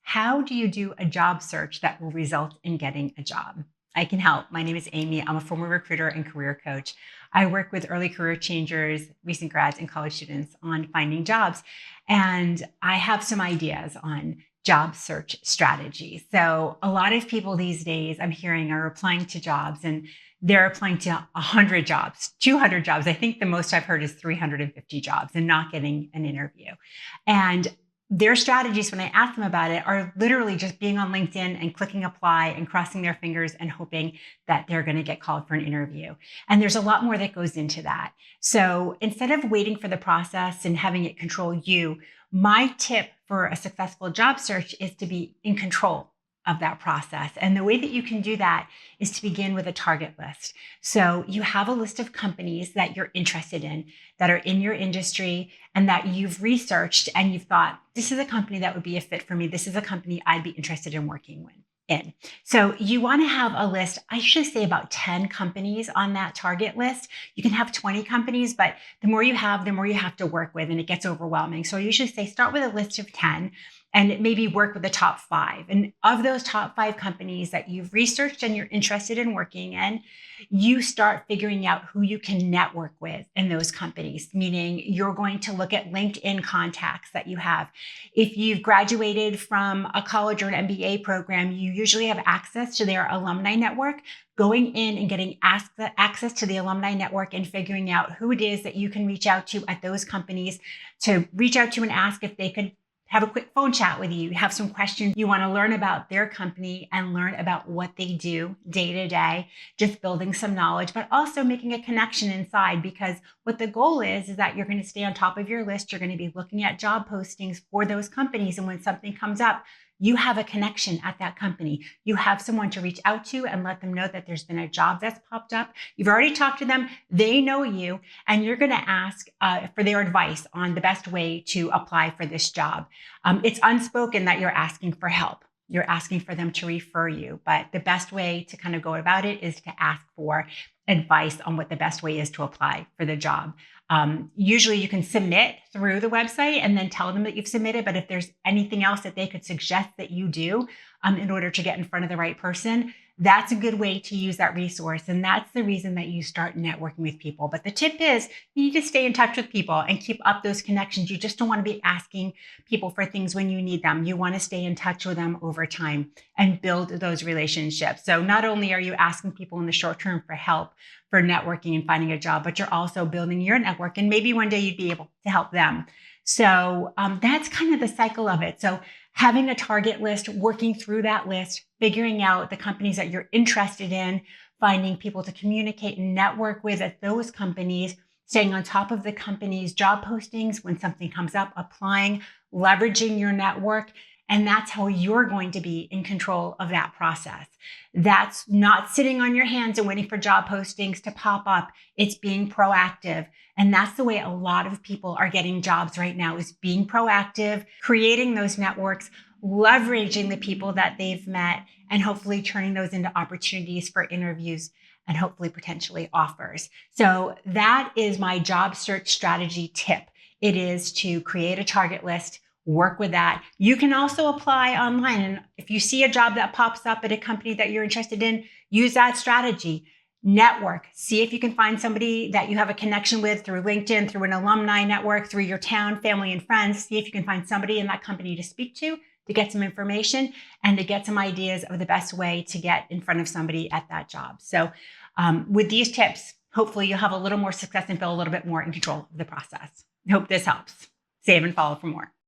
How do you do a job search that will result in getting a job? I can help. My name is Amy. I'm a former recruiter and career coach. I work with early career changers, recent grads, and college students on finding jobs. And I have some ideas on job search strategies. So, a lot of people these days I'm hearing are applying to jobs and they're applying to 100 jobs, 200 jobs. I think the most I've heard is 350 jobs and not getting an interview. And their strategies, when I ask them about it, are literally just being on LinkedIn and clicking apply and crossing their fingers and hoping that they're going to get called for an interview. And there's a lot more that goes into that. So instead of waiting for the process and having it control you, my tip for a successful job search is to be in control of that process. And the way that you can do that is to begin with a target list. So you have a list of companies that you're interested in that are in your industry and that you've researched and you've thought, this is a company that would be a fit for me. This is a company I'd be interested in working with. So you want to have a list, I usually say about 10 companies on that target list. You can have 20 companies, but the more you have, the more you have to work with and it gets overwhelming. So I usually say start with a list of 10 and maybe work with the top 5. And of those top 5 companies that you've researched and you're interested in working in, you start figuring out who you can network with in those companies, meaning you're going to look at LinkedIn contacts that you have. If you've graduated from a college or an MBA program, you usually have access to their alumni network. Going in and getting access to the alumni network and figuring out who it is that you can reach out to at those companies to reach out to and ask if they could have a quick phone chat with you, have some questions you want to learn about their company and learn about what they do day to day, just building some knowledge, but also making a connection inside, because what the goal is that you're going to stay on top of your list. You're going to be looking at job postings for those companies. And when something comes up, you have a connection at that company. You have someone to reach out to and let them know that there's been a job that's popped up. You've already talked to them. They know you, and you're going to ask for their advice on the best way to apply for this job. It's unspoken that you're asking for help. You're asking for them to refer you, but the best way to kind of go about it is to ask for advice on what the best way is to apply for the job. Usually you can submit through the website and then tell them that you've submitted. But if there's anything else that they could suggest that you do in order to get in front of the right person, that's a good way to use that resource. And that's the reason that you start networking with people. But the tip is you need to stay in touch with people and keep up those connections. You just don't want to be asking people for things when you need them. You want to stay in touch with them over time and build those relationships. So not only are you asking people in the short term for help for networking and finding a job, but you're also building your network. And maybe one day you'd be able to help them. So that's kind of the cycle of it. So having a target list, working through that list, figuring out the companies that you're interested in, finding people to communicate and network with at those companies, staying on top of the company's job postings when something comes up, applying, leveraging your network. And that's how you're going to be in control of that process. That's not sitting on your hands and waiting for job postings to pop up. It's being proactive. And that's the way a lot of people are getting jobs right now, is being proactive, creating those networks, leveraging the people that they've met, and hopefully turning those into opportunities for interviews and hopefully potentially offers. So that is my job search strategy tip. It is to create a target list, work with that. You can also apply online. And if you see a job that pops up at a company that you're interested in, use that strategy. Network. See if you can find somebody that you have a connection with through LinkedIn, through an alumni network, through your town, family, and friends. See if you can find somebody in that company to speak to get some information and to get some ideas of the best way to get in front of somebody at that job. So with these tips, hopefully you'll have a little more success and feel a little bit more in control of the process. I hope this helps. Save and follow for more.